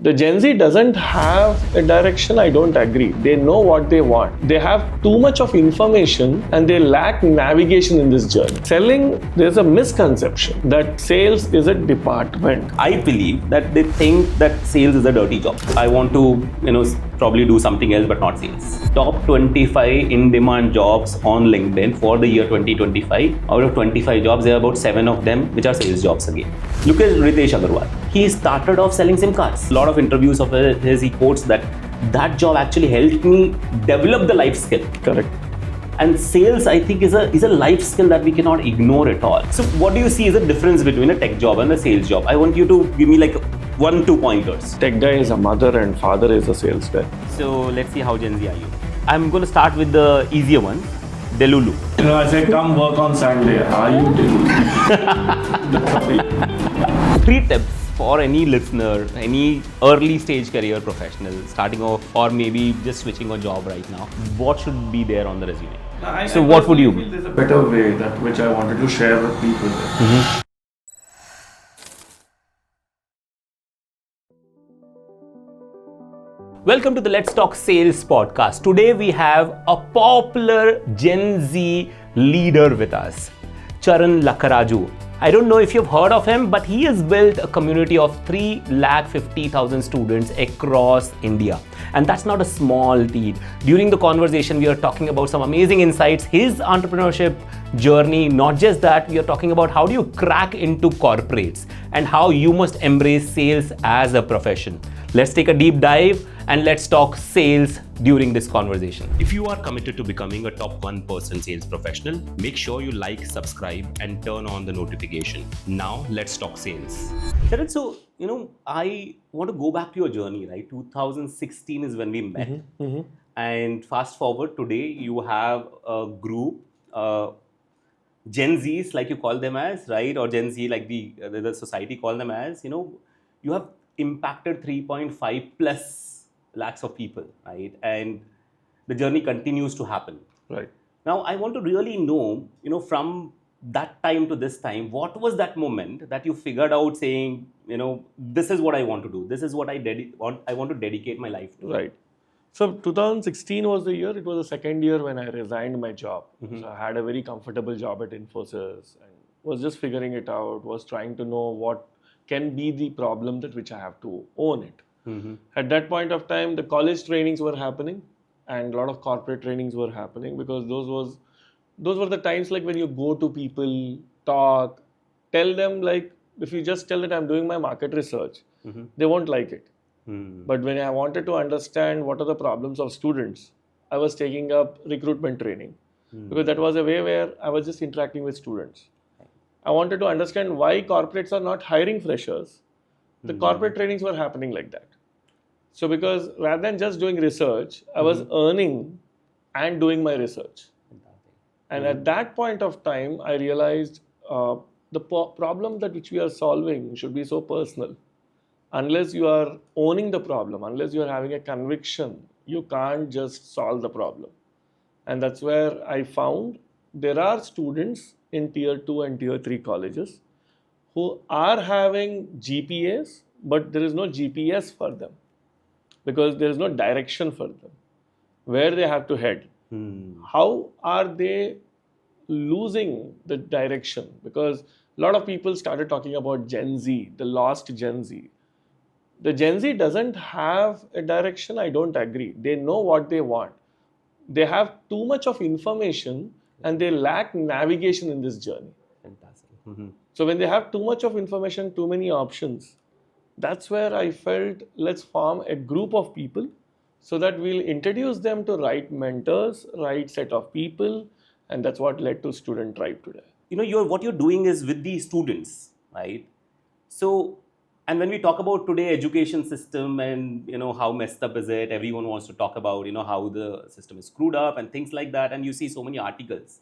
The Gen Z doesn't have a direction, I don't agree. They know what they want. They have too much of information and they lack navigation in this journey. Selling, there's a misconception that sales is a department. I believe that they think that sales is a dirty job. I want to, probably do something else but not sales. Top 25 in-demand jobs on LinkedIn for the year 2025. Out of 25 jobs, there are about 7 of them which are sales jobs again. Look at Ritesh Agarwal. He started off selling SIM cards. A lot of interviews of his, he quotes that job actually helped me develop the life skill. Correct. And sales, I think, is a life skill that we cannot ignore at all. So what do you see is the difference between a tech job and a sales job? I want you to give me like 1-2 pointers. Tech guy is a mother and father is a sales guy. So let's see how Gen Z are you. I'm going to start with the easier one, Delulu. I say come work on Sunday. How you do? 3 tips for any listener, any early stage career professional starting off or maybe just switching a job right now. What should be there on the resume? So what would you? There's a better way that which I wanted to share with people. Welcome to the Let's Talk Sales podcast. Today we have a popular Gen Z leader with us, Charan Lakkaraju. I don't know if you've heard of him, but he has built a community of 350,000 students across India. And that's not a small feat. During the conversation, we are talking about some amazing insights, his entrepreneurship journey. Not just that, we are talking about how do you crack into corporates and how you must embrace sales as a profession. Let's take a deep dive and let's talk sales during this conversation. If you are committed to becoming a top 1% sales professional, make sure you like, subscribe, and turn on the notification. Now, let's talk sales. Sharat, so, I want to go back to your journey, right? 2016 is when we met. And fast forward today, you have a group, Gen Zs, like you call them as, right? Or Gen Z, like the society call them as, you have impacted 3.5 plus lakhs of people, right? And the journey continues to happen. Right. Now, I want to really know, from that time to this time, what was that moment that you figured out saying, this is what I want to do. This is what I want to dedicate my life to. Right. So 2016 was the year. It was the second year when I resigned my job. So I had a very comfortable job at Infosys and was just figuring it out, was trying to know what can be the problem that which I have to own it. At that point of time, the college trainings were happening and a lot of corporate trainings were happening because those were the times like when you go to people, talk, tell them like, if you just tell that I'm doing my market research, they won't like it. But when I wanted to understand what are the problems of students, I was taking up recruitment training because that was a way where I was just interacting with students. I wanted to understand why corporates are not hiring freshers. The corporate trainings were happening like that. So because rather than just doing research, I was earning and doing my research. And at that point of time, I realized the problem that which we are solving should be so personal. Unless you are owning the problem, unless you are having a conviction, you can't just solve the problem. And that's where I found there are students in tier 2 and tier 3 colleges who are having GPAs, but there is no GPS for them because there is no direction for them where they have to head. How are they losing the direction? Because a lot of people started talking about Gen Z, the lost Gen Z. The Gen Z doesn't have a direction, I don't agree. They know what they want. They have too much of information and they lack navigation in this journey. Fantastic. So when they have too much of information, too many options, that's where I felt let's form a group of people so that we'll introduce them to right mentors, right set of people, and that's what led to Student Tribe today. What you're doing is with the students, right? So, and when we talk about today education system and how messed up is it, everyone wants to talk about how the system is screwed up and things like that, and you see so many articles,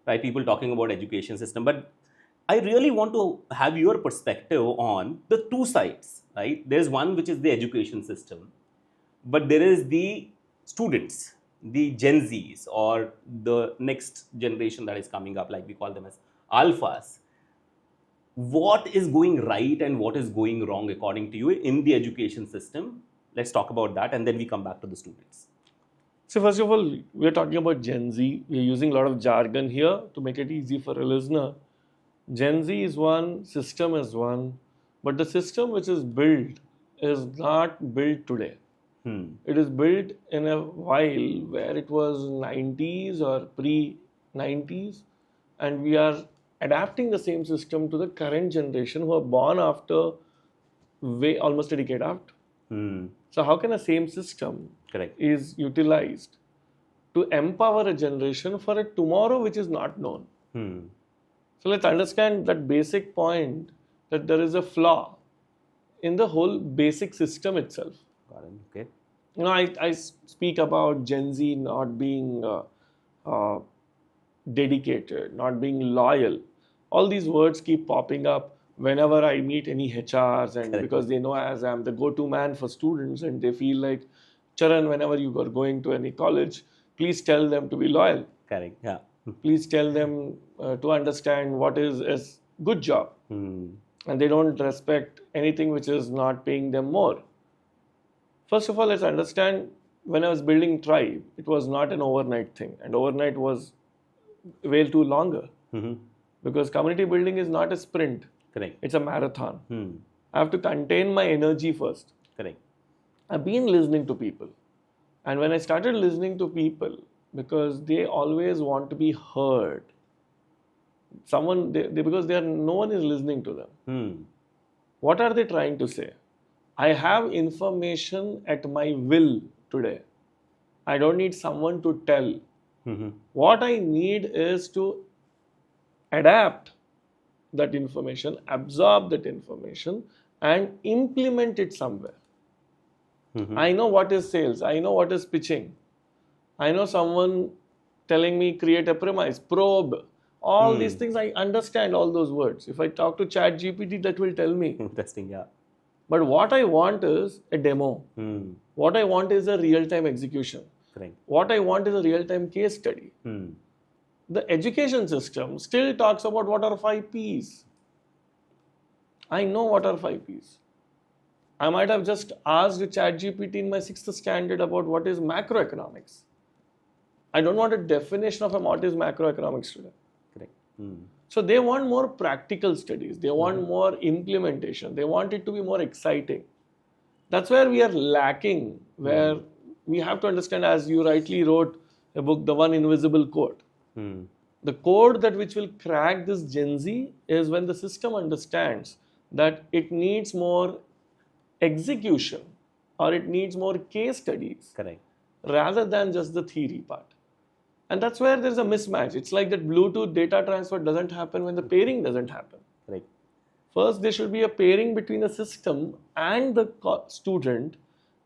right? People talking about education system, but I really want to have your perspective on the two sides, right? There's one which is the education system, but there is the students, the Gen Zs or the next generation that is coming up, like we call them as alphas. what is going right and what is going wrong according to you in the education system? Let's talk about that and then we come back to the students. So first of all, we're talking about Gen Z. We're using a lot of jargon here to make it easy for a listener. Gen Z is one, system is one, but the system which is built is not built today. It is built in a while where it was 90s or pre-90s, and we are adapting the same system to the current generation who are born after almost a decade after. So how can a same system Correct. is utilized to empower a generation for a tomorrow which is not known? So let's understand that basic point, that there is a flaw in the whole basic system itself. Got it. Okay. You know, I speak about Gen Z not being dedicated, not being loyal. All these words keep popping up whenever I meet any HRs, and because they know as I'm the go-to man for students, and they feel like, Charan, whenever you are going to any college, please tell them to be loyal. Correct. Yeah. Please tell them to understand what is a good job. And they don't respect anything which is not paying them more. First of all, let's understand, when I was building Tribe, it was not an overnight thing. And overnight was way too longer. Because community building is not a sprint. Correct. It's a marathon. I have to contain my energy first. Correct. I've been listening to people. And when I started listening to people, because they always want to be heard, because no one is listening to them. What are they trying to say? I have information at my will today. I don't need someone to tell. What I need is to adapt that information, absorb that information, and implement it somewhere. I know what is sales. I know what is pitching. I know someone telling me create a premise, probe. All these things, I understand all those words. If I talk to ChatGPT, that will tell me. Interesting, yeah. But what I want is a demo. What I want is a real-time execution. Correct. What I want is a real-time case study. The education system still talks about what are 5 Ps. I know what are 5 Ps. I might have just asked ChatGPT in my 6th standard about what is macroeconomics. I don't want a definition of what is macroeconomics today. Correct. So they want more practical studies. They want more implementation. They want it to be more exciting. That's where we are lacking, where we have to understand, as you rightly wrote a book, The One Invisible Code. The code that which will crack this Gen Z is when the system understands that it needs more execution or it needs more case studies. Correct. Rather than just the theory part. And that's where there's a mismatch. It's like that Bluetooth data transfer doesn't happen when the pairing doesn't happen. Right. First, there should be a pairing between the system and the student.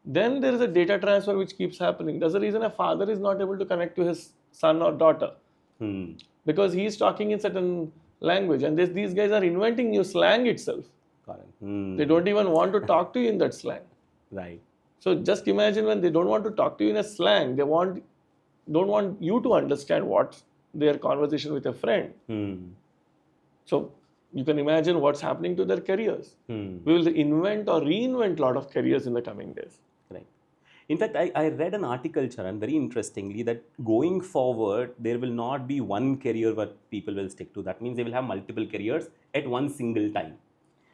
Then there is a data transfer which keeps happening. That's the reason a father is not able to connect to his son or daughter. Because he is talking in certain language. And these guys are inventing new slang itself. Got it. They don't even want to talk to you in that slang. Right. So just imagine, when they don't want to talk to you in a slang, they don't want you to understand what's their conversation with a friend. So you can imagine what's happening to their careers. We will invent or reinvent a lot of careers in the coming days. Right. In fact, I read an article, Charan, very interestingly, that going forward, there will not be one career where people will stick to. That means they will have multiple careers at one single time.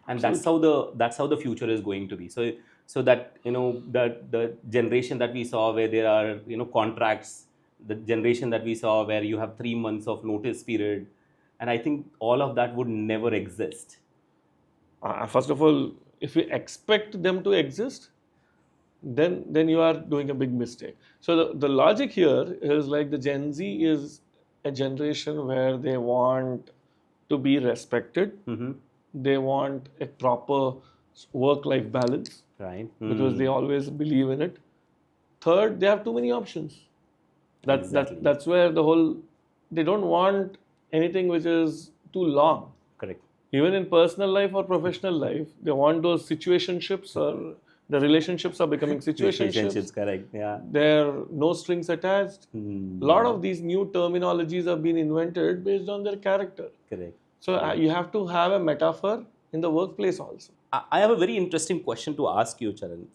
And that's how the future is going to be. So that, the generation that we saw where there are, contracts, the generation that we saw where you have 3 months of notice period, and I think all of that would never exist. First of all, if you expect them to exist, then you are doing a big mistake. So the logic here is like the Gen Z is a generation where they want to be respected. They want a proper work-life balance. Right. Because they always believe in it. Third, they have too many options. That's where they don't want anything which is too long. Correct. Even in personal life or professional life, they want those situationships, or the relationships are becoming situationships. Correct. Yeah. There are no strings attached. A lot of these new terminologies have been invented based on their character. Correct. So you have to have a metaphor in the workplace also. I have a very interesting question to ask you, Charan.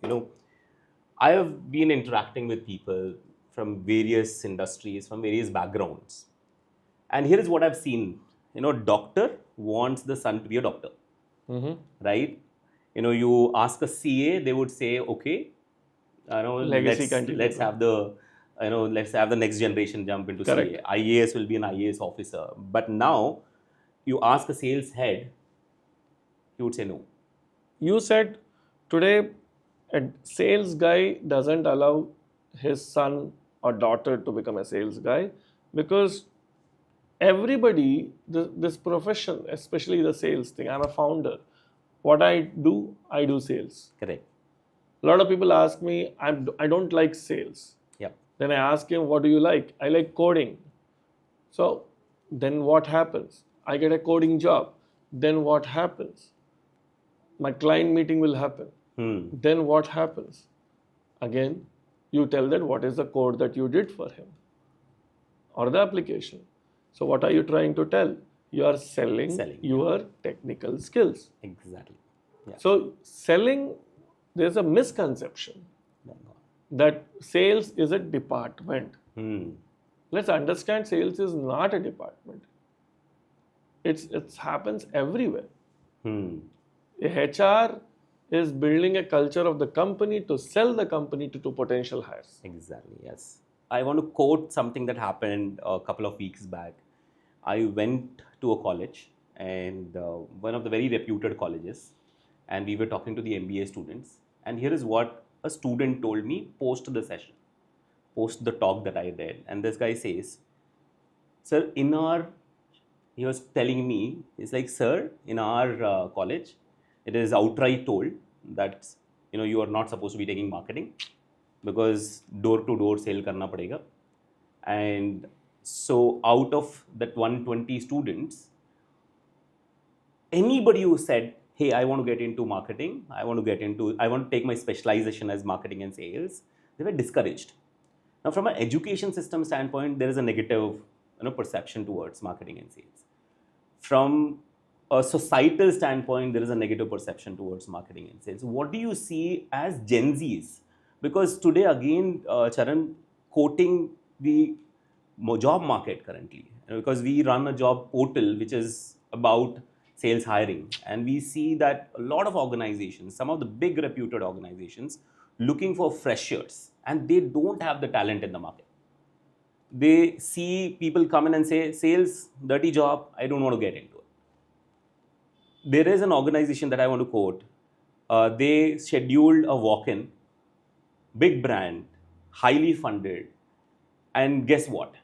I have been interacting with people from various industries, from various backgrounds. And here is what I've seen. Doctor wants the son to be a doctor, right? You ask a CA, they would say, okay, Legacy continue. let's have the next generation jump into Correct. CA. IAS will be an IAS officer. But now, you ask a sales head, he would say no. You said today a sales guy doesn't allow his son or daughter to become a sales guy because everybody, this profession, especially the sales thing, I'm a founder. What I do sales. Correct. A lot of people ask me, I don't like sales. Yep. Then I ask him, what do you like? I like coding. So then what happens? I get a coding job. Then what happens? My client meeting will happen. Then what happens? Again, you tell that what is the code that you did for him or the application. So what are you trying to tell? You are selling your technical skills. Exactly. Yeah. So selling, there's a misconception that sales is a department. Let's understand sales is not a department. It happens everywhere. HR is building a culture of the company to sell the company to potential hires. Exactly, yes. I want to quote something that happened a couple of weeks back. I went to a college, and one of the very reputed colleges, and we were talking to the MBA students. And here is what a student told me post the session, post the talk that I did. And this guy says, sir, he was telling me, he's like, sir, in our college, it is outright told that you are not supposed to be taking marketing because door-to-door sale karna padega. And so out of that 120 students, anybody who said, hey, I want to get into marketing, I want to take my specialization as marketing and sales, they were discouraged. Now, from an education system standpoint, there is a negative perception towards marketing and sales. From a societal standpoint, there is a negative perception towards marketing and sales. What do you see as Gen Zs? Because today, again, Charan, quoting the job market currently, because we run a job portal which is about sales hiring, and we see that a lot of organizations, some of the big reputed organizations, looking for freshers, and they don't have the talent in the market. They see people come in and say, sales, dirty job, I don't want to get into it. There is an organization that I want to quote. They scheduled a walk-in, big brand, highly funded, and guess what?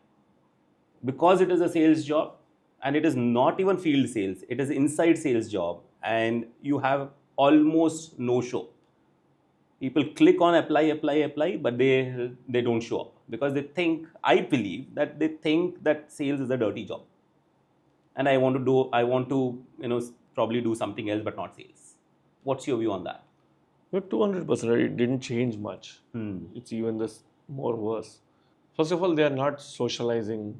Because it is a sales job, and it is not even field sales, it is inside sales job, and you have almost no show. People click on apply, but they don't show up because they think, I believe that they think that sales is a dirty job, and I want to probably do something else but not sales. What's your view on that? You're 200%. It didn't change much. It's even this more worse. First of all, they are not socializing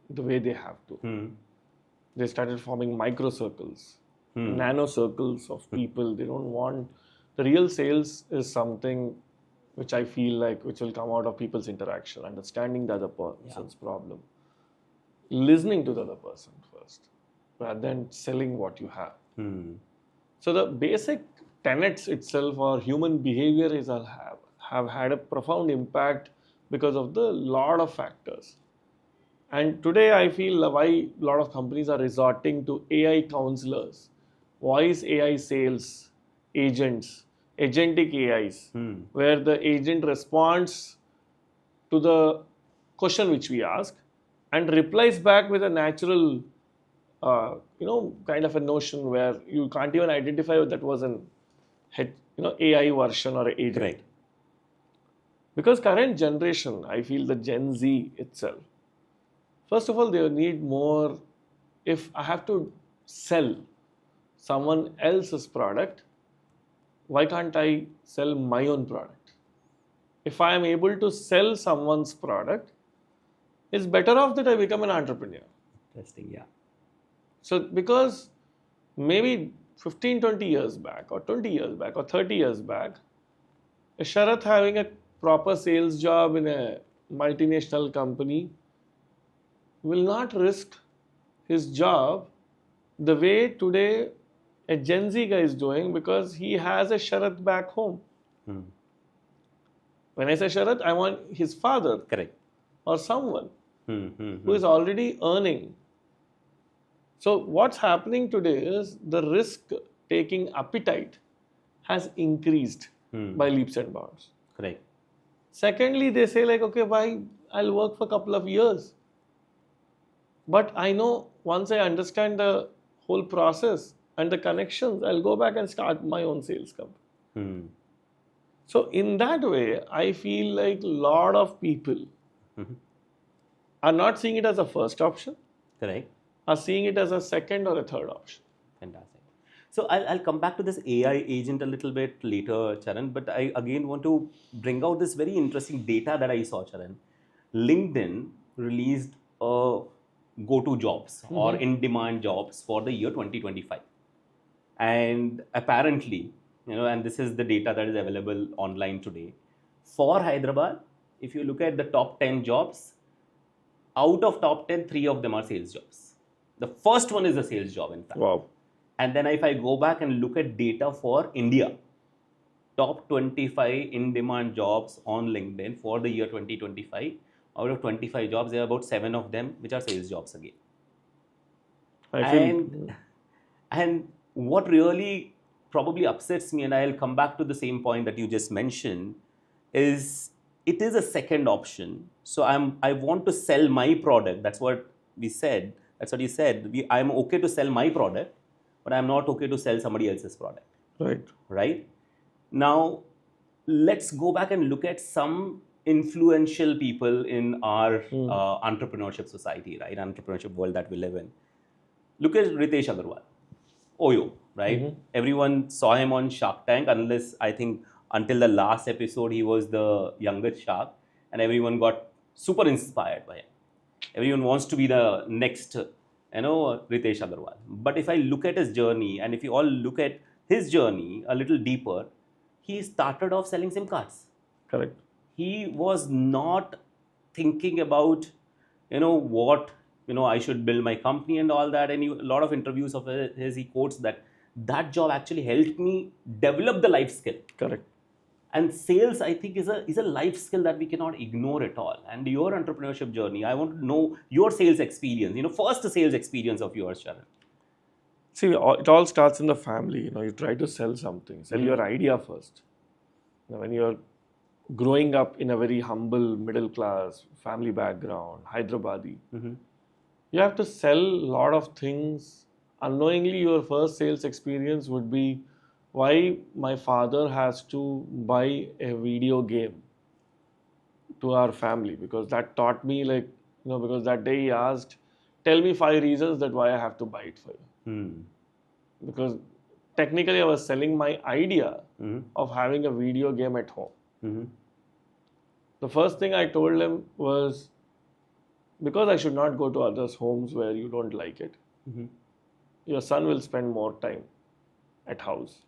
the way they have to. They started forming micro circles, nano circles of people. They don't want. The real sales is something which I feel like which will come out of people's interaction, understanding the other person's problem, listening to the other person first, rather than selling what you have. So the basic tenets itself or human behavior have had a profound impact because of the lot of factors. And today I feel why a lot of companies are resorting to AI counselors, voice AI sales agents, agentic AIs, where the agent responds to the question which we ask and replies back with a natural, kind of a notion where you can't even identify that was an AI version or agent. Right. Because current generation, I feel the Gen Z itself, first of all, they need more. If I have to sell someone else's product, why can't I sell my own product? If I am able to sell someone's product, it's better off that I become an entrepreneur. Interesting, yeah. So because maybe 15, 20 years back or 20 years back or 30 years back, a Sharat having a proper sales job in a multinational company will not risk his job the way today a Gen Z guy is doing because he has a Sharat back home. When I say Sharat, I want his father Correct. or someone who is already earning. So what's happening today is the risk-taking appetite has increased by leaps and bounds. Correct. Secondly, they say like, okay, why I'll work for a couple of years. But I know once I understand the whole process and the connections, I'll go back and start my own sales company. So in that way, I feel like a lot of people are not seeing it as a first option, Correct. are seeing it as a second or a third option. Fantastic. So I'll come back to this AI agent a little bit later, Charan, but I again want to bring out this very interesting data that I saw, Charan. LinkedIn released a go-to jobs or in-demand jobs for the year 2025. And apparently, and this is the data that is available online today, for Hyderabad, if you look at the top 10 jobs, out of top 10, 3 of them are sales jobs. The first one is a sales job, in fact. Wow. And then if I go back and look at data for India, top 25 in-demand jobs on LinkedIn for the year 2025, out of 25 jobs, there are about 7 of them which are sales jobs again. And what really probably upsets me, and I'll come back to the same point that you just mentioned, is it is a second option. So I want to sell my product. That's what we said. That's what you said. I'm okay to sell my product, but I'm not okay to sell somebody else's product. Right? Now, let's go back and look at some influential people in our entrepreneurship society, right? Entrepreneurship world that we live in. Look at Ritesh Agarwal, Oyo, right? Everyone saw him on Shark Tank, unless I think until the last episode he was the youngest shark, and everyone got super inspired by him. Everyone wants to be the next, Ritesh Agarwal. But if I look at his journey, and if you all look at his journey a little deeper, he started off selling SIM cards. Correct. He was not thinking about, what, I should build my company and all that. And a lot of interviews of his, he quotes that job actually helped me develop the life skill. Correct. And sales, I think, is a life skill that we cannot ignore at all. And your entrepreneurship journey, I want to know your sales experience. First sales experience of yours, Sharat. See, it all starts in the family. You try to sell something, sell your idea first. When you're growing up in a very humble, middle class, family background, Hyderabadi, you have to sell a lot of things. Unknowingly, your first sales experience would be why my father has to buy a video game to our family, because that taught me because that day he asked, tell me 5 reasons that why I have to buy it for you. Because technically I was selling my idea of having a video game at home. The first thing I told him was, because I should not go to others' homes where you don't like it, your son will spend more time at house.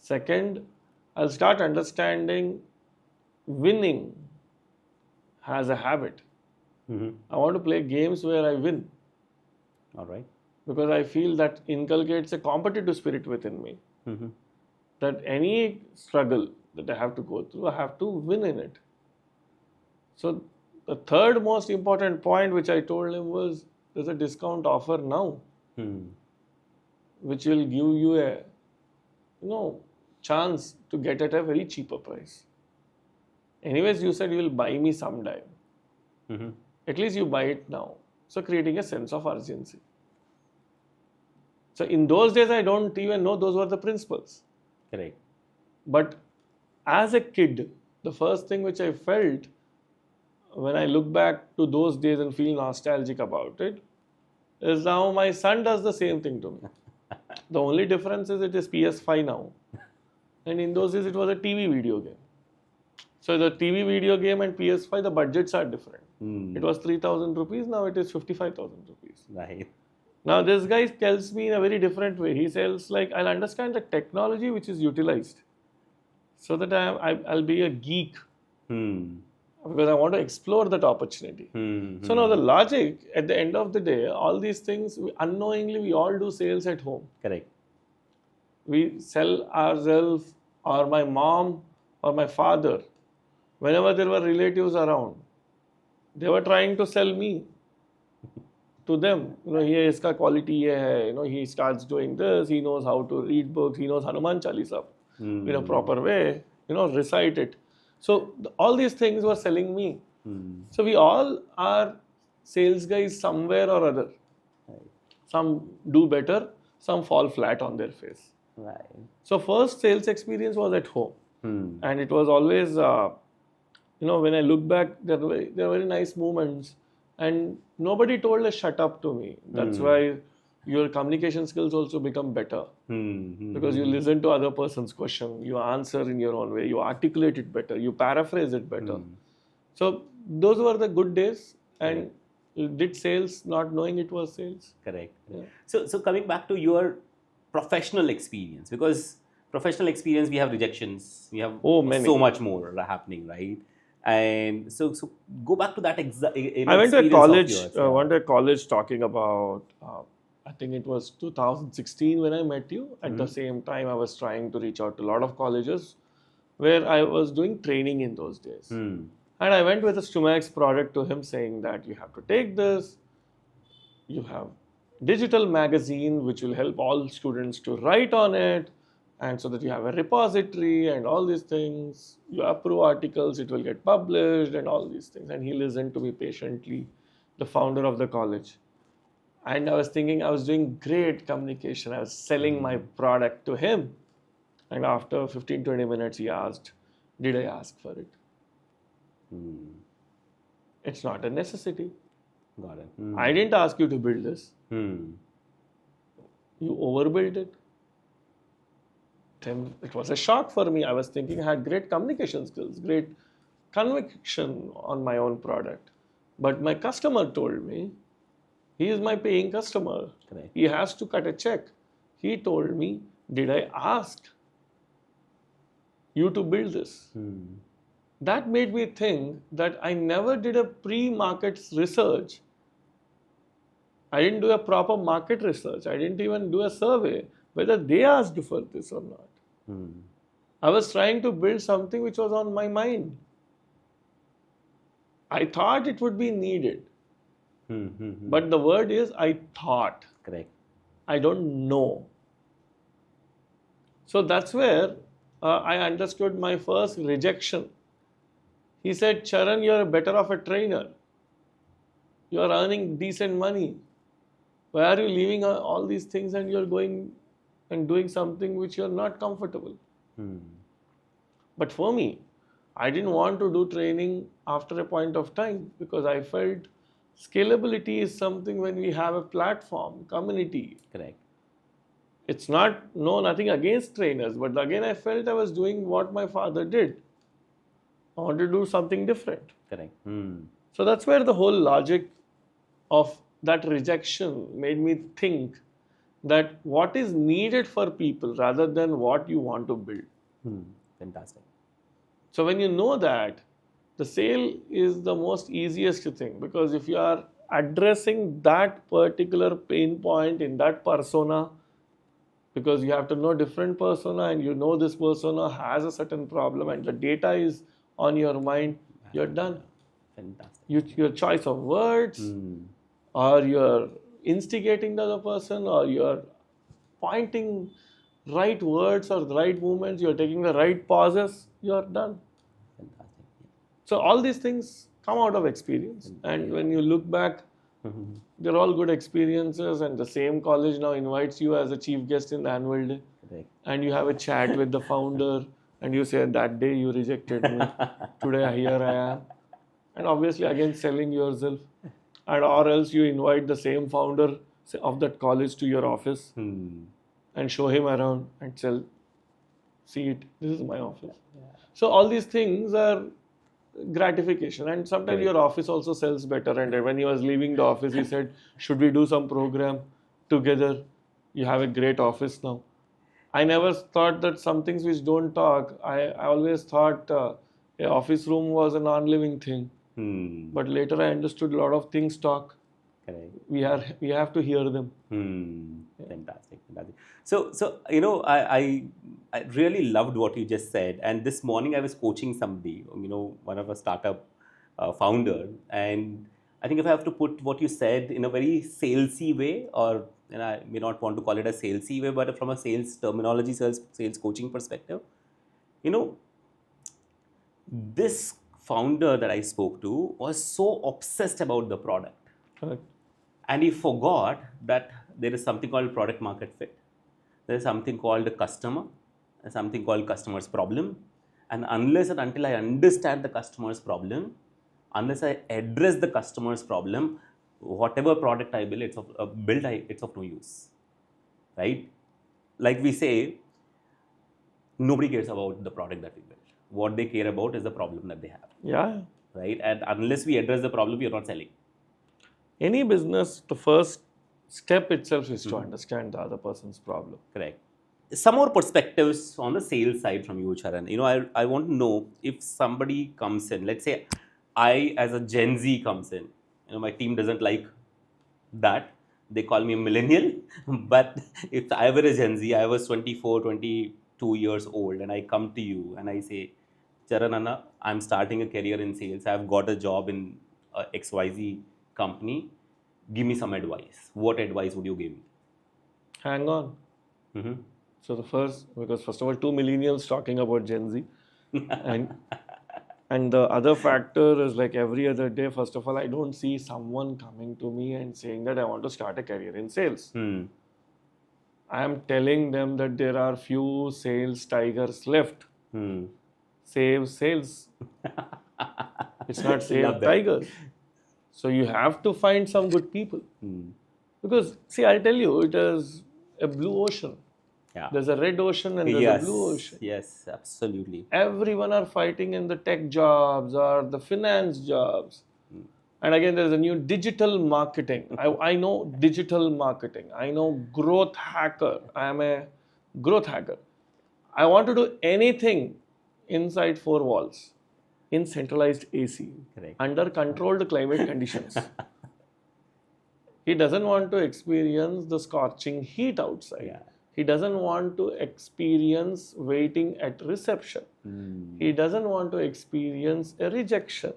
Second, I'll start understanding winning as a habit. I want to play games where I win. All right. Because I feel that inculcates a competitive spirit within me. That any struggle that I have to go through, I have to win in it. So the third most important point which I told him was, there's a discount offer now, which will give you a chance to get at a very cheaper price. Anyways, you said you will buy me sometime. At least you buy it now. So creating a sense of urgency. So in those days, I don't even know those were the principles. Correct. But as a kid, the first thing which I felt when I look back to those days and feel nostalgic about it is now my son does the same thing to me. The only difference is it is PS5 now. And in those days, it was a TV video game. So the TV video game and PS5, the budgets are different. It was 3,000 rupees, now it is 55,000 rupees. Right. Now this guy tells me in a very different way. He says like, I'll understand the technology which is utilized, so that I'll be a geek because I want to explore that opportunity. So now the logic at the end of the day, all these things unknowingly we all do sales at home. Correct. We sell ourselves, or my mom or my father, whenever there were relatives around, they were trying to sell me to them. Here iska quality ye hai. He starts doing this. He knows how to read books. He knows Hanuman Chalisa in a proper way. Recite it. So all these things were selling me. So we all are sales guys somewhere or other. Some do better. Some fall flat on their face. Right. So first sales experience was at home, and it was always, when I look back, there were very nice moments, and nobody told us shut up to me. That's why your communication skills also become better, because you listen to other person's question, you answer in your own way, you articulate it better, you paraphrase it better. So those were the good days, and did sales not knowing it was sales. Correct. Yeah. So coming back to your professional experience, because professional experience, we have rejections, we have so much more happening, right? And so go back to that I went to a college. Went to a college talking about. I think it was 2016 when I met you. At the same time, I was trying to reach out to a lot of colleges where I was doing training in those days. And I went with a Stumax product to him, saying that you have to take this. You have digital magazine which will help all students to write on it, and so that you have a repository and all these things. You approve articles, it will get published and all these things. And he listened to me patiently, the founder of the college. And I was thinking I was doing great communication. I was selling my product to him. And after 15-20 minutes he asked, did I ask for it? It's not a necessity. Got it. I didn't ask you to build this. You overbuilt it. Then it was a shock for me. I was thinking I had great communication skills, great conviction on my own product. But my customer told me, he is my paying customer. Correct. He has to cut a check. He told me, did I ask you to build this? That made me think that I never did a pre-market research. I didn't do a proper market research. I didn't even do a survey whether they asked for this or not. I was trying to build something which was on my mind. I thought it would be needed. But the word is I thought. Correct. I don't know. So that's where I understood my first rejection. He said, Charan, you're better off a trainer. You're earning decent money. Why are you leaving all these things and you're going and doing something which you're not comfortable? But for me, I didn't want to do training after a point of time, because I felt scalability is something when we have a platform, community. Correct. It's nothing against trainers, but again I felt I was doing what my father did. I wanted to do something different. Correct. So that's where the whole logic of that rejection made me think that what is needed for people rather than what you want to build. Fantastic. So when you know that, the sale is the most easiest thing, because if you are addressing that particular pain point in that persona, because you have to know different persona and you know this persona has a certain problem and the data is on your mind, you're done. Fantastic. Your choice of words, or you're instigating the other person, or you're pointing right words or the right movements, you're taking the right pauses, you're done. Fantastic. So all these things come out of experience. And when you look back, they're all good experiences, and the same college now invites you as a chief guest in the annual day. Correct. And you have a chat with the founder and you say, that day you rejected me, today here I am. And obviously again selling yourself. And or else you invite the same founder of that college to your office and show him around and tell, see it, this is my office. So all these things are gratification, and sometimes your office also sells better. And when he was leaving the office, he said, should we do some program? together. You have a great office now. I never thought that some things which don't talk. I always thought a office room was a non-living thing. But later I understood a lot of things talk. Correct. We have to hear them. Fantastic. So I really loved what you just said. And this morning I was coaching somebody, one of a startup founder, and I think if I have to put what you said in a very salesy way, and I may not want to call it a salesy way, but from a sales terminology, sales coaching perspective, this founder that I spoke to was so obsessed about the product. Correct. And he forgot that there is something called product market fit. There is something called a customer, and something called customer's problem. And unless and until I understand the customer's problem, unless I address the customer's problem, whatever product I build, it's of no use, right? Like we say, nobody cares about the product that we build. What they care about is the problem that they have. Yeah. Right? And unless we address the problem, we are not selling. Any business, the first step itself is to understand the other person's problem. Correct. Some more perspectives on the sales side from you, Charan. I want to know if somebody comes in, let's say I as a Gen Z comes in, my team doesn't like that. They call me a millennial. But if I were a Gen Z, I was 24, 22 years old, and I come to you and I say, Charan Anna, I'm starting a career in sales. I've got a job in XYZ company. Give me some advice. What advice would you give me? Hang on. So because first of all, 2 millennials talking about Gen Z. And the other factor is like every other day, first of all, I don't see someone coming to me and saying that I want to start a career in sales. I am telling them that there are few sales tigers left. Save sales. It's not save tigers. So you have to find some good people. Because, see, I'll tell you, it is a blue ocean. Yeah. There's a red ocean and there's a blue ocean. Yes, absolutely. Everyone are fighting in the tech jobs or the finance jobs. And again, there's a new digital marketing. I know digital marketing. I know growth hacker. I am a growth hacker. I want to do anything inside 4 walls, in centralized AC, Correct. under controlled climate conditions. He doesn't want to experience the scorching heat outside. Yeah. He doesn't want to experience waiting at reception. He doesn't want to experience a rejection.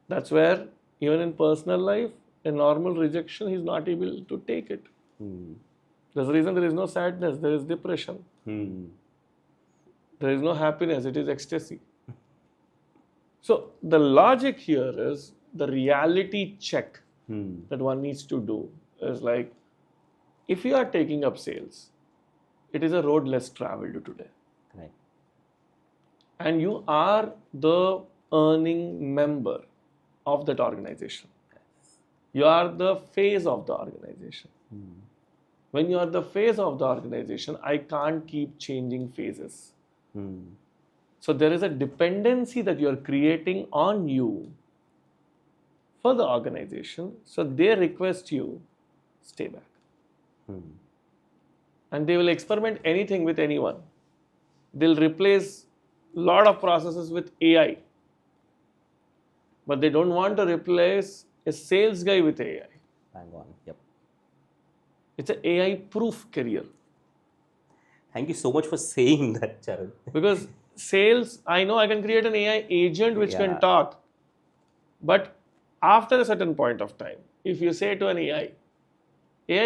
That's where, even in personal life, a normal rejection, he's not able to take it. There's a reason there is no sadness, there is depression. There is no happiness, it is ecstasy. So the logic here is the reality check that one needs to do is like, if you are taking up sales, it is a road less traveled today. Right. And you are the earning member of that organization. You are the face of the organization. When you are the face of the organization, I can't keep changing phases. So there is a dependency that you are creating on you for the organization. So they request you, stay back. And they will experiment anything with anyone. They'll replace a lot of processes with AI. But they don't want to replace a sales guy with AI. Hang on. Yep. It's an AI-proof career. Thank you so much for saying that, Charan. Because sales, I know I can create an AI agent which can talk. But after a certain point of time, if you say to an AI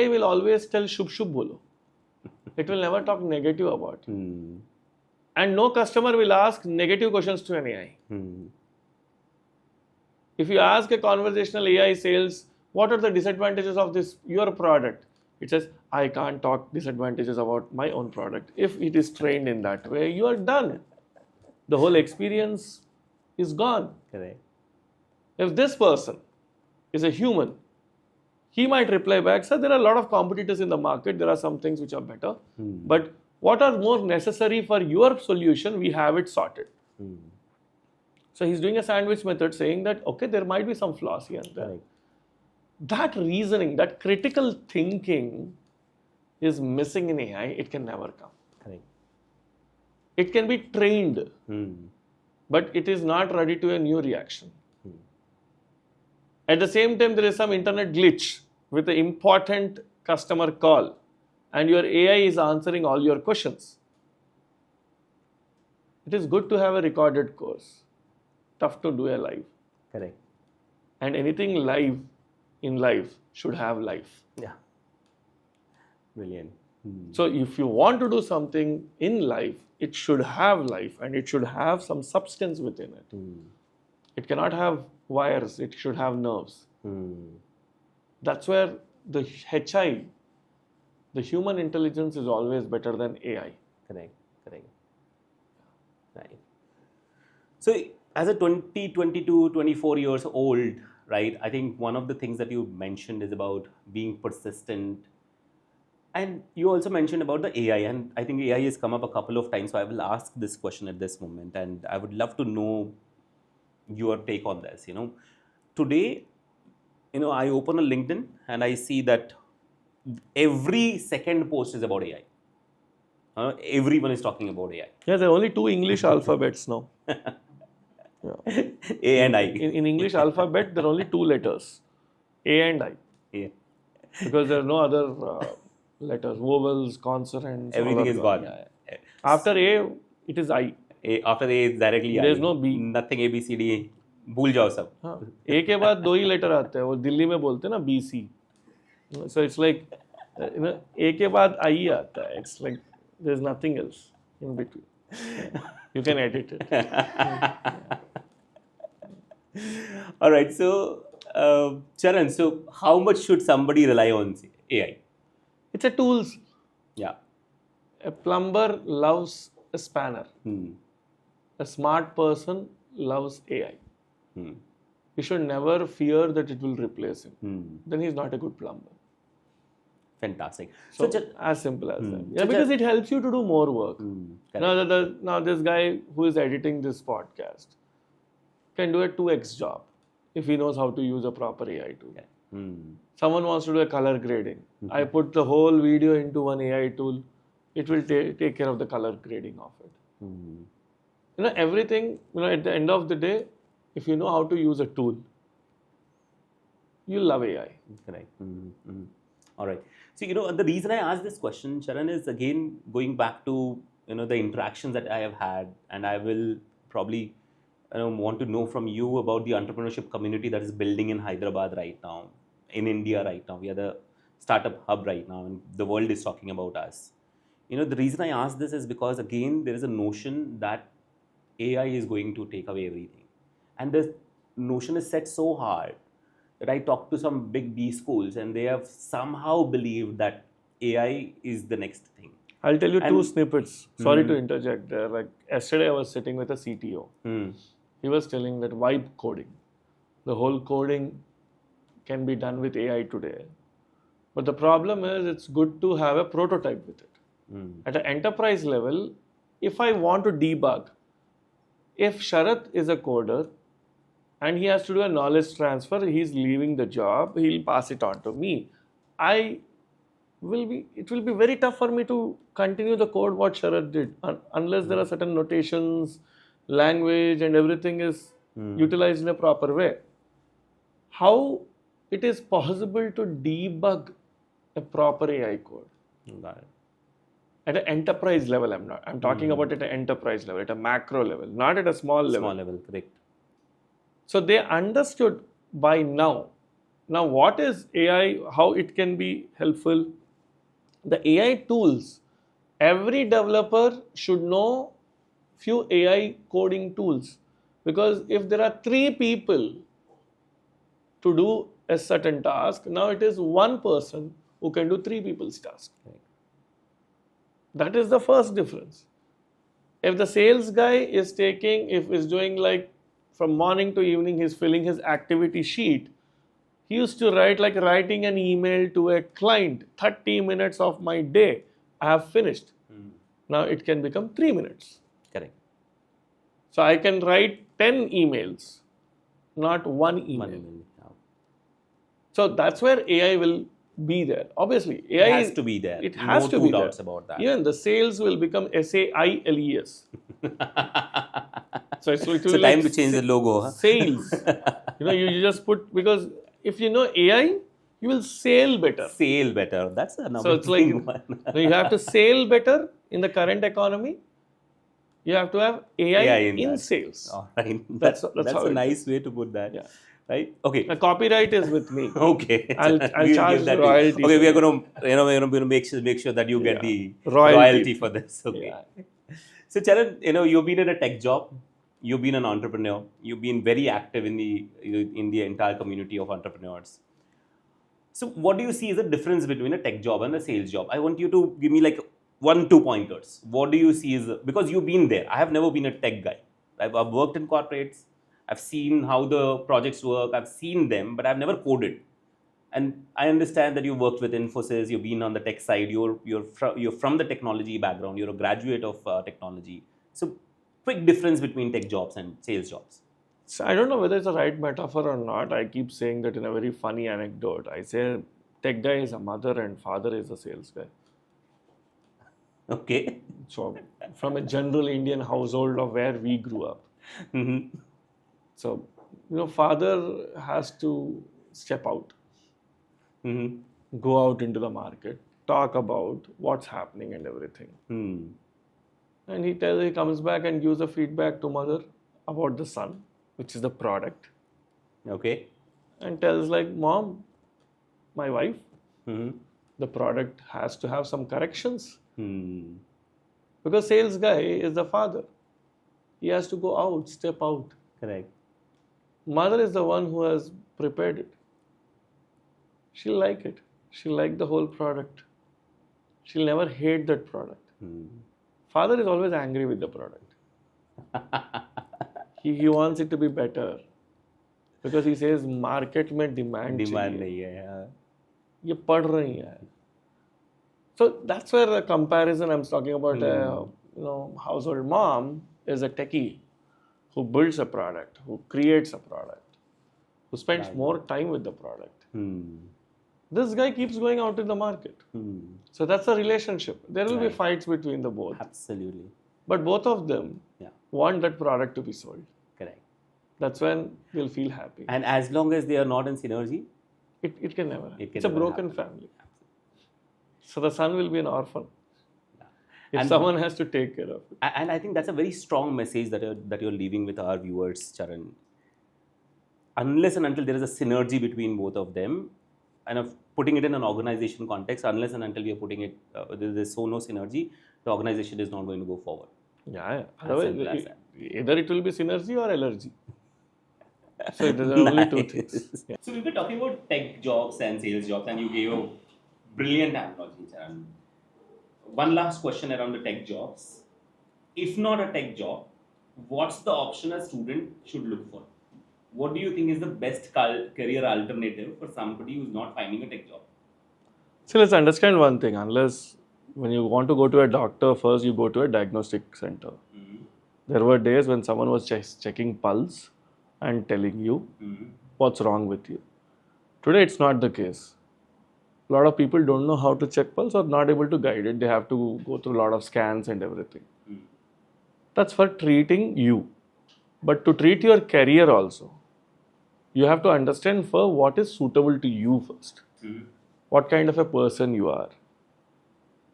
will always tell shubh shubh bolo. It will never talk negative about you. And no customer will ask negative questions to an AI. If you ask a conversational AI sales, what are the disadvantages of your product? It says, I can't talk disadvantages about my own product. If it is trained in that way, you are done. The whole experience is gone. Correct. If this person is a human, he might reply back, sir, there are a lot of competitors in the market. There are some things which are better. But what are more necessary for your solution, we have it sorted. So he's doing a sandwich method saying that, okay, there might be some flaws here and there. Correct. that reasoning, that critical thinking is missing in AI. It can never come. Correct. It can be trained, Hmm. but it is not ready to a new reaction. At the same time, there is some internet glitch with an important customer call, and your AI is answering all your questions. It is good to have a recorded course. Tough to do a live. Correct. And anything live in life should have life. Yeah. Brilliant. So if you want to do something in life, it should have life and it should have some substance within it. It cannot have wires, it should have nerves. That's where the HI, the human intelligence, is always better than AI. Correct. Right. So as a 20, 22, 24 years old, right, I think one of the things that you mentioned is about being persistent. And you also mentioned about the AI, and I think AI has come up a couple of times. So I will ask this question at this moment, and I would love to know your take on this. Today, I open a LinkedIn and I see that every second post is about AI. Everyone is talking about AI. Yeah, there are only 2 English alphabets now. A and I. In English alphabet, there are only 2 letters, A and I. Yeah. Because there are no other letters, vowels, consonants. Everything is gone. Yeah. After A, it is I. After A is directly I. There is no B. Nothing A, B, C, D. भूल जाओ सब. हाँ, A के बाद 2 ही letter आते हैं. वो दिल्ली में बोलते हैं ना BC. So it's like, A के बाद I ही आता है. It's like there's nothing else in between. You can edit it. All right. So, Charan, so how much should somebody rely on AI? It's a tools. Yeah. A plumber loves a spanner. A smart person loves AI. He should never fear that it will replace him. Then he's not a good plumber. Fantastic. So as simple as that. Yeah, because it helps you to do more work. Now this guy who is editing this podcast can do a 2x job if he knows how to use a proper AI tool. Someone wants to do a color grading. I put the whole video into one AI tool. It will take care of the color grading of it. Everything, at the end of the day, if you know how to use a tool, you'll love AI. Correct. All right. So, the reason I asked this question, Charan, is again going back to, the interactions that I have had, and I will probably want to know from you about the entrepreneurship community that is building in Hyderabad right now, in India right now. We are the startup hub right now, and the world is talking about us. The reason I ask this is because, again, there is a notion that AI is going to take away everything. And the notion is set so hard that I talked to some big B schools and they have somehow believed that AI is the next thing. I'll tell you 2 snippets. Sorry to interject there. Like yesterday I was sitting with a CTO. He was telling that vibe coding, the whole coding can be done with AI today. But the problem is it's good to have a prototype with it. At an enterprise level, if I want to debug, if Sharat is a coder, and he has to do a knowledge transfer, he's leaving the job, he'll pass it on to me. It will be very tough for me to continue the code what Sharat did, unless there are certain notations, language and everything is utilized in a proper way. How it is possible to debug a proper AI code? At an enterprise level, I'm talking about at an enterprise level, at a macro level, not at a small level. Small level, correct. So they understood by now. Now what is AI, how it can be helpful? The AI tools, every developer should know few AI coding tools. Because if there are 3 people to do a certain task, now it is 1 person who can do 3 people's task. That is the first difference. If the sales guy is doing like from morning to evening, he's filling his activity sheet. He used to writing an email to a client, 30 minutes of my day, I have finished. Now it can become 3 minutes. Correct. So I can write 10 emails, not 1 email. So that's where AI will be there. Obviously, AI It has to be there. It has No to two be doubts there. about that. Even the sales will become SAILES. So it will So be time like to change the logo. Huh? sales. You just put, because if you know AI, you will sail better. Sale better. That's an So it's like amazing one. you have to sail better in the current economy. You have to have AI, AI in that. sales. All right. That's That's how a it nice is. way to put that. Yeah. Right. Okay. The copyright is with me. Okay. I'll We will charge give that to you. royalty. Okay, for we are that. going to we're going to make sure that you get Yeah. the Royalty. royalty for this. Okay. Yeah. So Charan, you've been in a tech job, you've been an entrepreneur, you've been very active in the entire community of entrepreneurs. So what do you see is the difference between a tech job and a sales job? I want you to give me like 1-2 pointers. What do you see is, because you've been there. I have never been a tech guy. I've worked in corporates. I've seen how the projects work. I've seen them, but I've never coded. And I understand that you worked with Infosys. You've been on the tech side. You're from the technology background. You're a graduate of technology. So, quick difference between tech jobs and sales jobs. So I don't know whether it's the right metaphor or not. I keep saying that in a very funny anecdote. I say tech guy is a mother and father is a sales guy. Okay. So from a general Indian household of where we grew up. Mm-hmm. So, father has to step out, Mm-hmm. go out into the market, talk about what's happening and everything. Hmm. And he comes back and gives a feedback to mother about the son, which is the product, Okay. and tells like, Mom, my wife, Mm-hmm. the product has to have some corrections. Hmm. Because sales guy is the father. He has to go out, step out. Correct. Mother is the one who has prepared it. She'll like it. She'll like the whole product. She'll never hate that product. Hmm. Father is always angry with the product. He wants it to be better. Because he says market में demand Demand चाहिए. nahi hai. Yeah. ये पढ़ रही है. So that's where the comparison I'm talking about. Household mom is a techie who builds a product, who creates a product, who spends more time with the product. Hmm. This guy keeps going out in the market. Hmm. So that's a relationship. There will be fights between the both. Absolutely. But both of them want that product to be sold. Correct. That's when they'll feel happy. And as long as they are not in synergy, It can never happen. It can It's a never broken happen. family. So the son will be an orphan. If And- someone has to take care of it. and I think that's a very strong message that you're leaving with our viewers, Charan. Unless and until there is a synergy between both of them, and of putting it in an organization context, unless and until we are putting it, there's no synergy, the organization is not going to go forward. Yeah. simple as Otherwise, that. either it will be synergy or allergy. So there are only two things. Yeah. So we were talking about tech jobs and sales jobs, and you gave a brilliant analogy, Charan. One last question around the tech jobs. If not a tech job, what's the option a student should look for? What do you think is the best career alternative for somebody who's not finding a tech job? So let's understand one thing. Unless when you want to go to a doctor, first you go to a diagnostic center. There were days when someone was checking pulse and telling you what's wrong with you. Today it's not the case. A lot of people don't know how to check pulse or not able to guide it. They have to go through a lot of scans and everything. That's for treating you. But to treat your career also, you have to understand for what is suitable to you first. What kind of a person you are.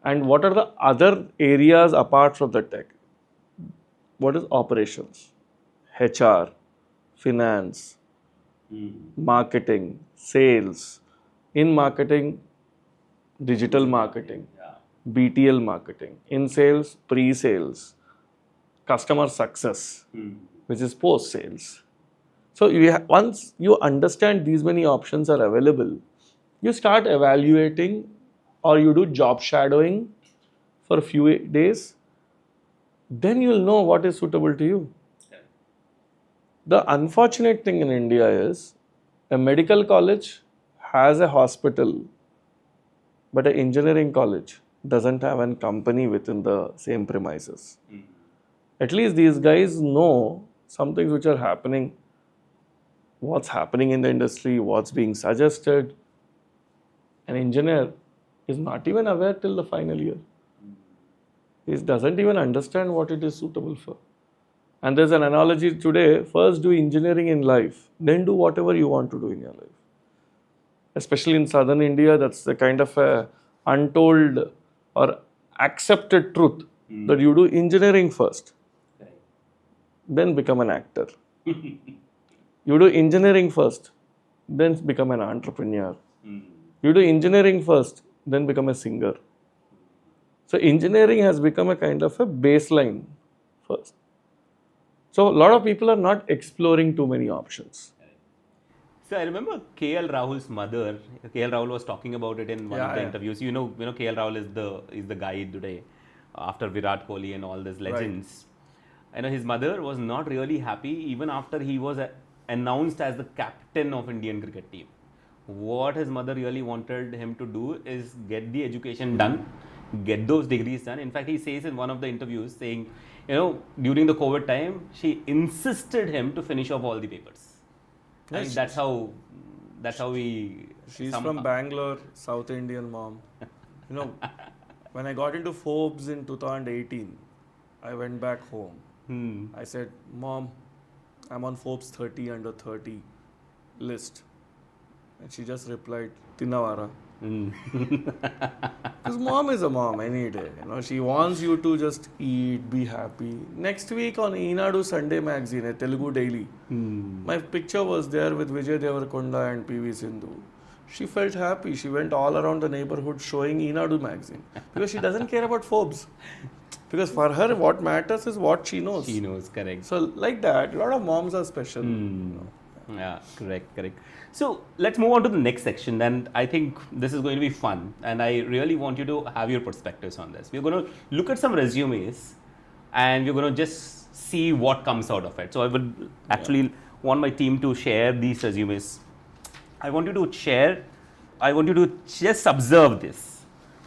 And what are the other areas apart from the tech? What is operations? HR, finance, marketing, sales. In marketing, digital marketing, BTL marketing. In sales, pre-sales, customer success, which is post-sales. So once you understand these many options are available, you start evaluating or you do job shadowing for a few days, then you'll know what is suitable to you. The unfortunate thing in India is a medical college has a hospital, but an engineering college doesn't have a company within the same premises. At least these guys know some things which are happening what's happening in the industry, what's being suggested. An engineer is not even aware till the final year. He doesn't even understand what it is suitable for. And there's an analogy today, first do engineering in life, then do whatever you want to do in your life. Especially in southern India, that's the kind of a untold or accepted truth that you do engineering first, then become an actor. You do engineering first, then become an entrepreneur. You do engineering first, then become a singer. So engineering has become a kind of a baseline first. So a lot of people are not exploring too many options. So I remember KL Rahul's mother. KL Rahul was talking about it in one of the interviews. You know, KL Rahul is the guy today after Virat Kohli and all these legends. I know his mother was not really happy even after he was announced as the captain of Indian cricket team. What his mother really wanted him to do is get the education done, get those degrees done. In fact, he says in one of the interviews saying, during the COVID time, she insisted him to finish off all the papers. I mean, that's how we. She's from Bangalore, South Indian mom. When I got into Forbes in 2018, I went back home. I said, Mom, I'm on Forbes 30 under 30 list. And she just replied, Tinavara. Because mom is a mom any day. She wants you to just eat, be happy. Next week on Eenadu Sunday magazine, a Telugu daily, my picture was there with Vijay Deverakonda and PV Sindhu. She felt happy. She went all around the neighborhood showing Eenadu magazine. Because she doesn't care about Forbes. Because for her, what matters is what she knows. She knows, correct. So like that, a lot of moms are special. Yeah, correct. So let's move on to the next section, and I think this is going to be fun, and I really want you to have your perspectives on this. We're going to look at some resumes, and we're going to just see what comes out of it. So I would actually want my team to share these resumes. I want you to just observe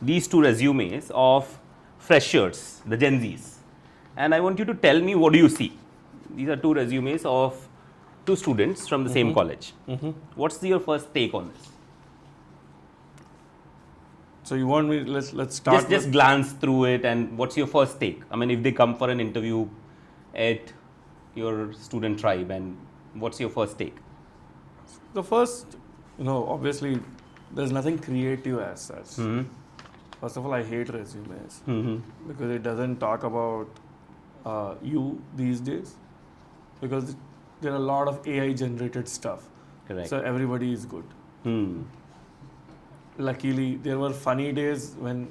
these two resumes of freshers, the Gen Zs, and I want you to tell me, what do you see? These are two resumes of two students from the same college. What's your first take on this? So you want me, let's start just glance through it, and what's your first take? I mean, if they come for an interview at your student tribe, and what's your first take? The first, obviously there's nothing creative as such. First of all, I hate resumes because it doesn't talk about you these days, because there are a lot of AI generated stuff. Correct. So everybody is good. Luckily, there were funny days when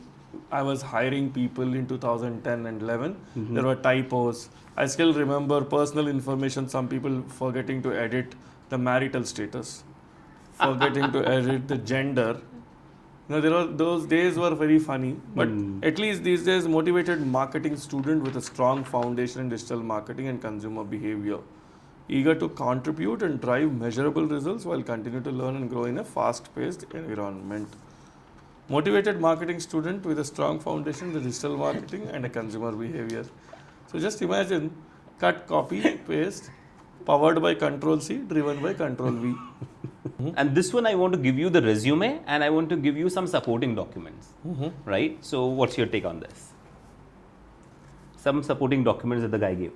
I was hiring people in 2010 and 11. There were typos. I still remember personal information, some people forgetting to edit the marital status, forgetting to edit the gender. Those days were very funny, but at least these days, motivated marketing student with a strong foundation in digital marketing and consumer behavior, eager to contribute and drive measurable results while continue to learn and grow in a fast-paced environment. Motivated marketing student with a strong foundation in digital marketing and a consumer behavior. So just imagine, cut, copy, paste, powered by Control-C, driven by Control-V. And this one, I want to give you the resume, and I want to give you some supporting documents, right? So what's your take on this? Some supporting documents that the guy gave.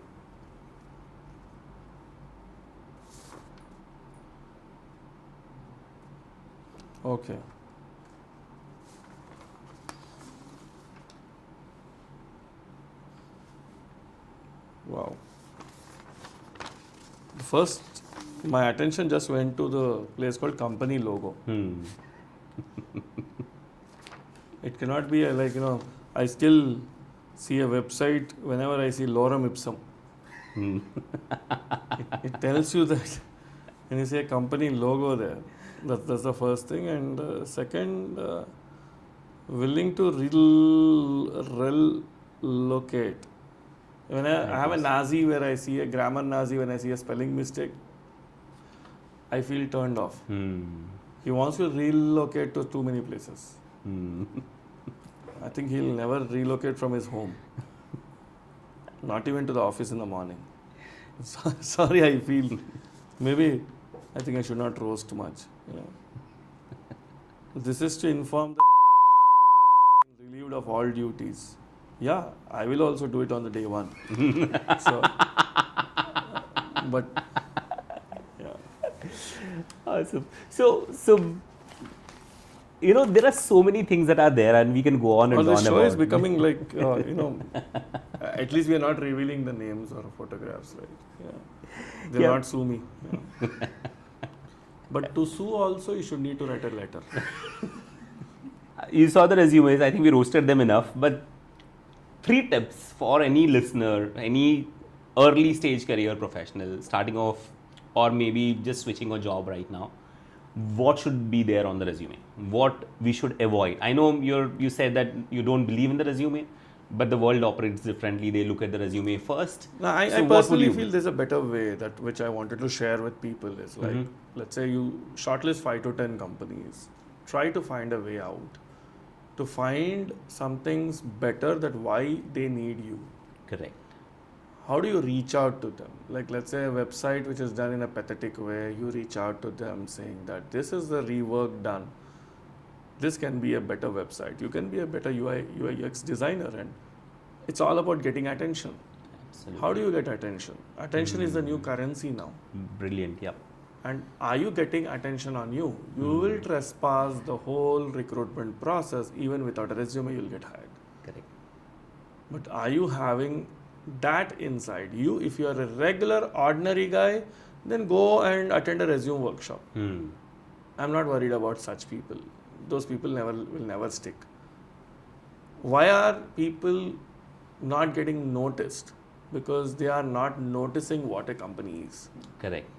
Okay. Wow. First, my attention just went to the place called company logo. It cannot be I still see a website whenever I see lorem ipsum. It tells you that when you see a company logo there, that's the first thing. And second, willing to relocate. When I have a Nazi where I see a grammar Nazi, when I see a spelling mistake, I feel turned off. He wants to relocate to too many places. I think he'll never relocate from his home. Not even to the office in the morning. Sorry, I feel maybe I think I should not roast too much. This is to inform the relieved of all duties. Yeah, I will also do it on the day one. So, but yeah. Awesome. So there are so many things that are there, and we can go on and on the about. show is becoming like, at least we are not revealing the names or photographs, right? Yeah. They'll not sue me. Yeah. But to sue also, you should need to write a letter. You saw the resumes. I think we roasted them enough. But 3 tips for any listener, any early stage career professional starting off, or maybe just switching a job right now. What should be there on the resume? What we should avoid? I know you said that you don't believe in the resume, but the world operates differently. They look at the resume first. No, I personally feel there's a better way which I wanted to share with people is like, let's say you shortlist 5 to 10 companies. Try to find a way out. To find something's better that why they need you. Correct. How do you reach out to them? Like, let's say a website which is done in a pathetic way, you reach out to them saying that this is the rework done. This can be a better website. You can be a better UI UX designer, and it's all about getting attention. Absolutely. How do you get attention? Attention is the new currency now. Brilliant, yeah. And are you getting attention on you? You will trespass the whole recruitment process. Even without a resume, you'll get hired. Correct. But are you having that inside you? If you are a regular, ordinary guy, then go and attend a resume workshop. I'm not worried about such people. Those people will never stick. Why are people not getting noticed? Because they are not noticing what a company is. Correct.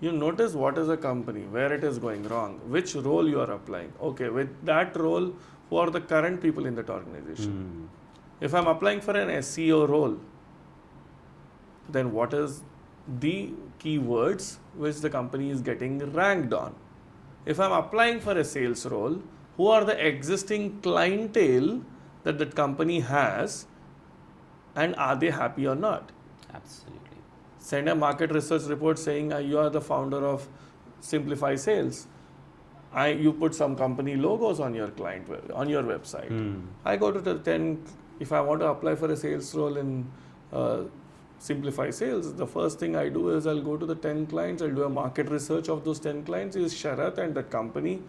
You notice what is a company, where it is going wrong, which role you are applying. Okay, with that role, who are the current people in that organization? If I'm applying for an SEO role, then what is the keywords which the company is getting ranked on? If I'm applying for a sales role, who are the existing clientele that that company has, and are they happy or not? Absolutely. Send a market research report saying you are the founder of Simplify Sales. You put some company logos on your website. I go to the 10. If I want to apply for a sales role in Simplify Sales, the first thing I do is I'll go to the 10 clients. I'll do a market research of those 10 clients. Is Sharat and the company,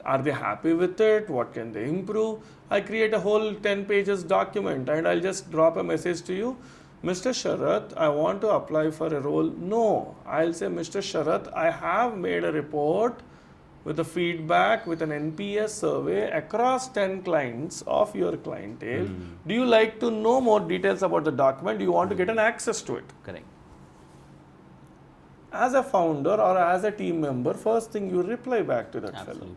are they happy with it? What can they improve? I create a whole 10 pages document, and I'll just drop a message to you. Mr. Sharat, I want to apply for a role. No, I'll say, Mr. Sharat, I have made a report with the feedback with an NPS survey across 10 clients of your clientele. Do you like to know more details about the document? Do you want to get an access to it? Correct. As a founder or as a team member, first thing you reply back to that fellow.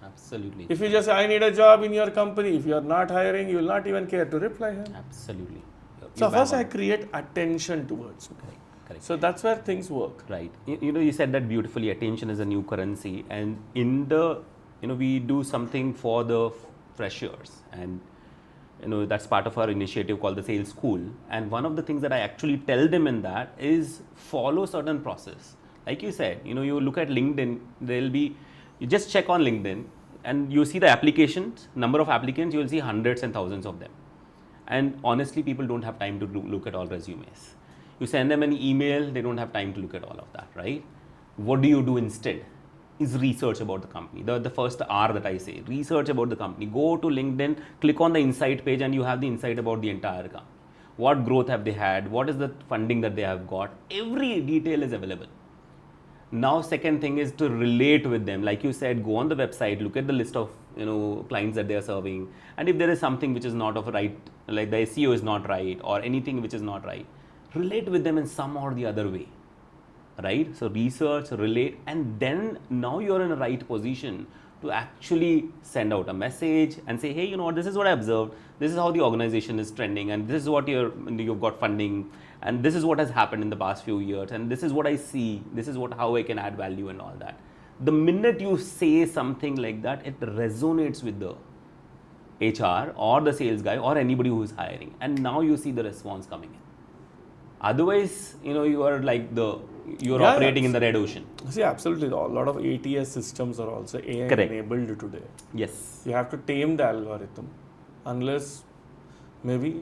Absolutely. If you just say, I need a job in your company, if you are not hiring, you will not even care to reply him. Absolutely. So first I create attention towards me. Correct. So that's where things work. Right. You said that beautifully. Attention is a new currency, and we do something for the freshers, and that's part of our initiative called the Sales School. And one of the things that I actually tell them in that is follow certain process. Like you said, you look at LinkedIn. You just check on LinkedIn, and you see the applications, number of applicants. You will see hundreds and thousands of them. And honestly, people don't have time to look at all resumes. You send them an email, they don't have time to look at all of that, right? What do you do instead? Is research about the company. The first R that I say, research about the company. Go to LinkedIn, click on the insight page, and you have the insight about the entire company. What growth have they had? What is the funding that they have got? Every detail is available. Now, second thing is to relate with them. Like you said, go on the website, look at the list of clients that they are serving, and if there is something which is not of right, like the SEO is not right or anything which is not right, relate with them in some or the other way, right? So research, relate, and then now you're in a right position to actually send out a message and say, hey, this is what I observed. This is how the organization is trending, and this is what you've got funding, and this is what has happened in the past few years, and this is what I see. This is how I can add value and all that. The minute you say something like that, it resonates with the HR or the sales guy or anybody who is hiring, and now you see the response coming in. Otherwise, you are like the you're Yeah, operating yeah. in the red ocean. See, absolutely. A lot of ATS systems are also AI Correct. enabled today. Yes. You have to tame the algorithm. Unless maybe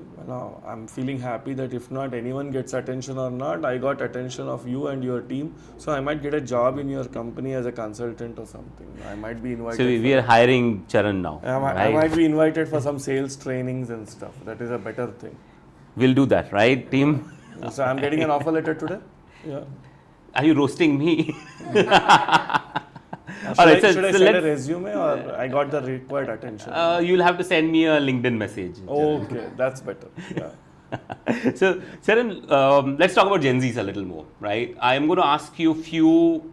I'm feeling happy that if not anyone gets attention or not, I got attention of you and your team. So I might get a job in your company as a consultant or something. I might be invited. So we are hiring Charan now. I right? might be invited for some sales trainings and stuff. That is a better thing. We'll do that, right, team? So I'm getting an offer letter today. Yeah. Are you roasting me? Should I send a resume or I got the required attention? You'll have to send me a LinkedIn message. Okay, that's better. Yeah. So, Charan, let's talk about Gen Zs a little more, right? I'm going to ask you a few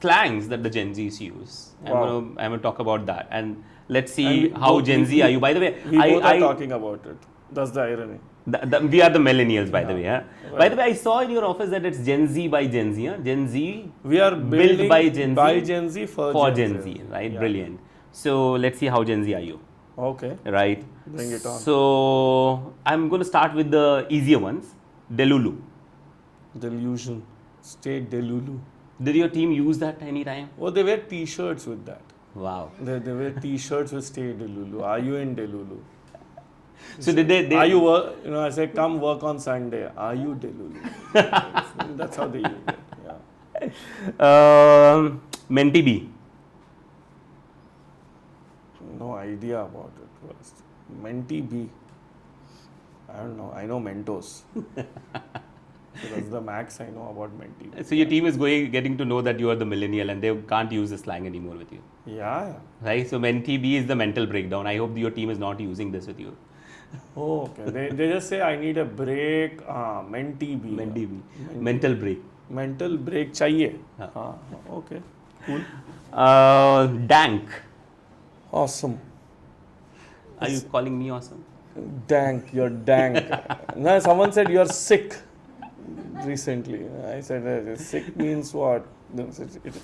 slangs that the Gen Zs use. Wow. I'm going to talk about that. And let's see And how Gen Z are you. By the way, we both are talking about it. That's the irony. We are the millennials, by the way. Huh? Right. By the way, I saw in your office that it's Gen Z by Gen Z. Huh? Gen Z We are building by Gen Z, for Gen Z, right? Yeah. Brilliant. So let's see how Gen Z are you, Okay, right? bring it on. So I'm going to start with the easier ones. Delulu. Delusion. Stay Delulu. Did your team use that anytime? Oh, they wear t-shirts with that. Wow. They wear t-shirts with Stay Delulu. Are you in Delulu? So did they Are you work? I say come work on Sunday. Are you Delulu? That's how they use it. Yeah. Menti B. No idea about it. First. Menti B. I don't know. I know Mentos. So that's the max I know about Menti B. So your team is getting to know that you are the millennial and they can't use the slang anymore with you. Yeah. Right? So Menti B is the mental breakdown. I hope your team is not using this with you. Oh, okay. They just say I need a break. Menti B. Menti B. Mental break. Mental break चाहिए. Okay. Cool. Dank. Awesome. Are you calling me awesome? Dank. You're dank. No, someone said you're sick recently. I said sick means what?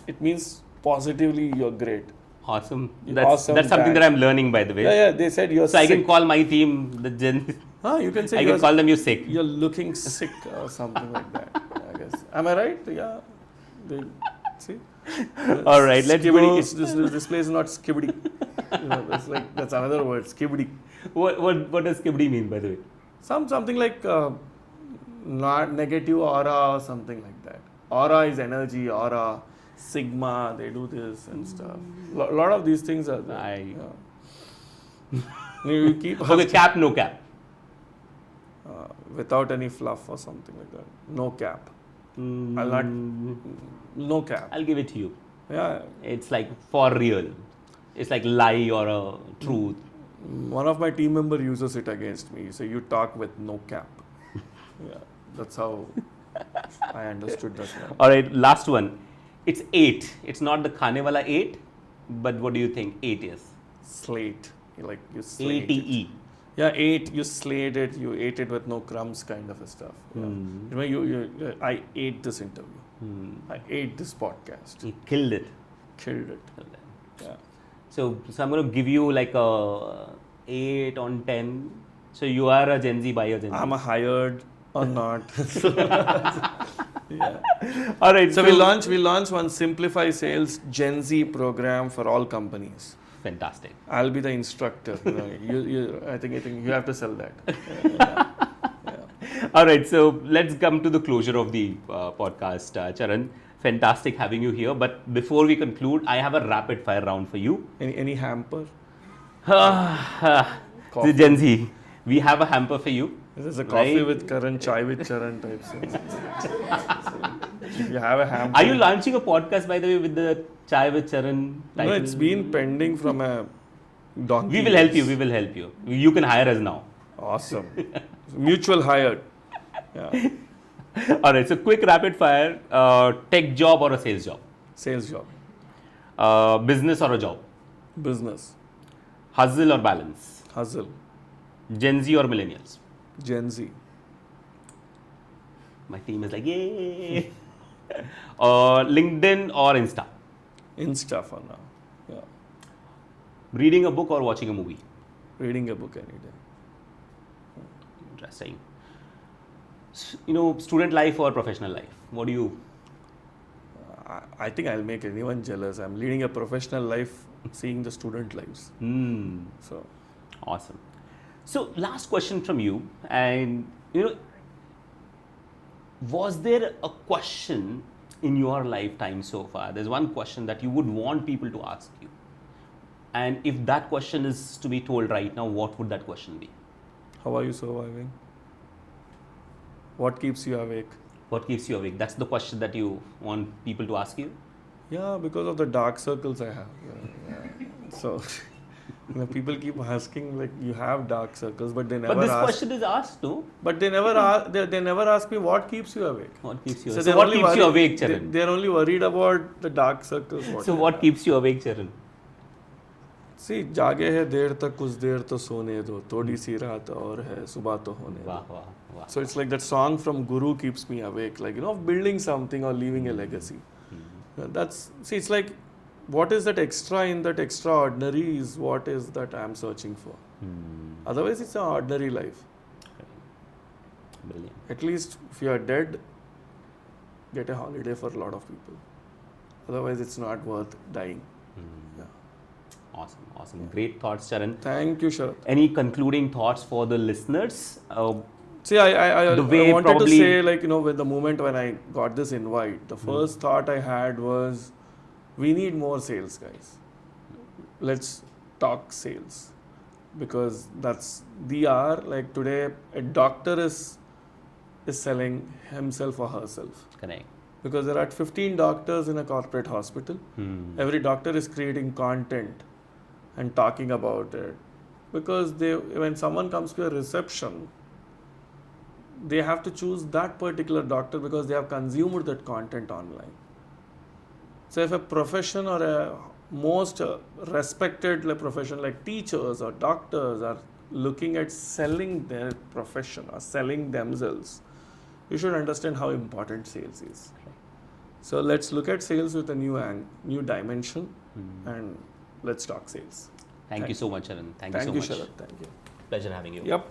It means positively you're great. Awesome. Awesome, That's something dank. that I'm learning, by the way. Yeah. They said you're So sick. I can call my team the Gen. You can say I can call them you sick. You're looking sick or something like that. I guess. Am I right? Yeah. See. All right, let's Skibidi. go. This place is not skibidi. That's another word. Skibidi. What does Kibdi mean, by the way? Something like not negative aura or something like that. Aura is energy. Aura, sigma. They do this and stuff. Lot of these things are there. You keep Okay, cap, no cap. without any fluff or something like that. No cap. I'll not. No cap. I'll give it to you. Yeah. It's like for real. It's like lie or a truth. One of my team member uses it against me. So you talk with no cap. Yeah. That's how I understood that one. All right, last one. It's 8. It's not the khane wala 8, but what do you think 8 is? Slate. Like you slate. ATE. Yeah, you slayed it, you ate it with no crumbs kind of a stuff. Yeah. I ate this interview. I ate this podcast. You killed it. Killed it. Yeah. So I'm going to give you like a 8 on 10. So you are a Gen Z by a Gen Z. I'm a hired or not. Yeah. All right. So we launch one Simplify Sales Gen Z program for all companies. Fantastic. I'll be the instructor. I think you have to sell that. Yeah. All right. So let's come to the closure of the podcast, Charan. Fantastic having you here. But before we conclude, I have a rapid fire round for you. Any hamper? The Gen Z, we have a hamper for you. This is a coffee with Karan, chai with Charan type thing. If you have a hamper. Are you launching a podcast, by the way, with the Chai with Charan title? No, it's been pending from a donkey. We will help you. We will help you. You can hire us now. Awesome. Mutual hired. Yeah. All right. So quick rapid fire. Tech job or a sales job? Sales job. Business or a job? Business. Hustle or balance? Hustle. Gen Z or millennials? Gen Z. My team is like, yay. LinkedIn or Insta? Insta for now. Yeah. Reading a book or watching a movie? Reading a book any day. Interesting. Student life or professional life? What do you? I think I'll make anyone jealous. I'm leading a professional life, seeing the student lives. So, Awesome. So last question from you, and was there a question in your lifetime so far? There's one question that you would want people to ask you, and if that question is to be told right now, what would that question be? how are you surviving? What keeps you awake? What keeps you awake? That's the question that you want people to ask you? Yeah, because of the dark circles I have. Yeah. So, people keep asking like you have dark circles, but they never But this ask. question is asked, no? But they never ask. They never ask me what keeps you awake. What keeps you So awake? they're So what only keeps you worried- awake, Charan? They're only worried about the dark circles. So what keeps you awake, Charan? See, जागे है देर तक कुछ देर तो सोने दो थोड़ी सी रात और है सुबह तो होने दो. Wow, wow, wow. So it's like that song from Guru keeps me awake, like building something or leaving a legacy. It's like what is that extra in that extraordinary is what is that I'm searching for. Otherwise, it's an ordinary life. Brilliant. At least if you are dead, get a holiday for a lot of people. Otherwise, it's not worth dying. Yeah. Awesome. Great thoughts, Charan. Thank you, Sharat. Any concluding thoughts for the listeners? See, I The way wanted probably- to say, like, with the moment when I got this invite, the first thought I had was, we need more sales guys. Let's talk sales. Because like today, a doctor is selling himself or herself. Correct. Because there are 15 doctors in a corporate hospital. Every doctor is creating content and talking about it. Because when someone comes to a reception, they have to choose that particular doctor because they have consumed that content online. So if a profession or a most respected profession like teachers or doctors are looking at selling their profession or selling themselves, you should understand how important sales is. So let's look at sales with a new dimension and let's talk sales. Thank you so much, Charan. Thank you Thank so you, much. Sharat. Thank you. Pleasure having you. Yep.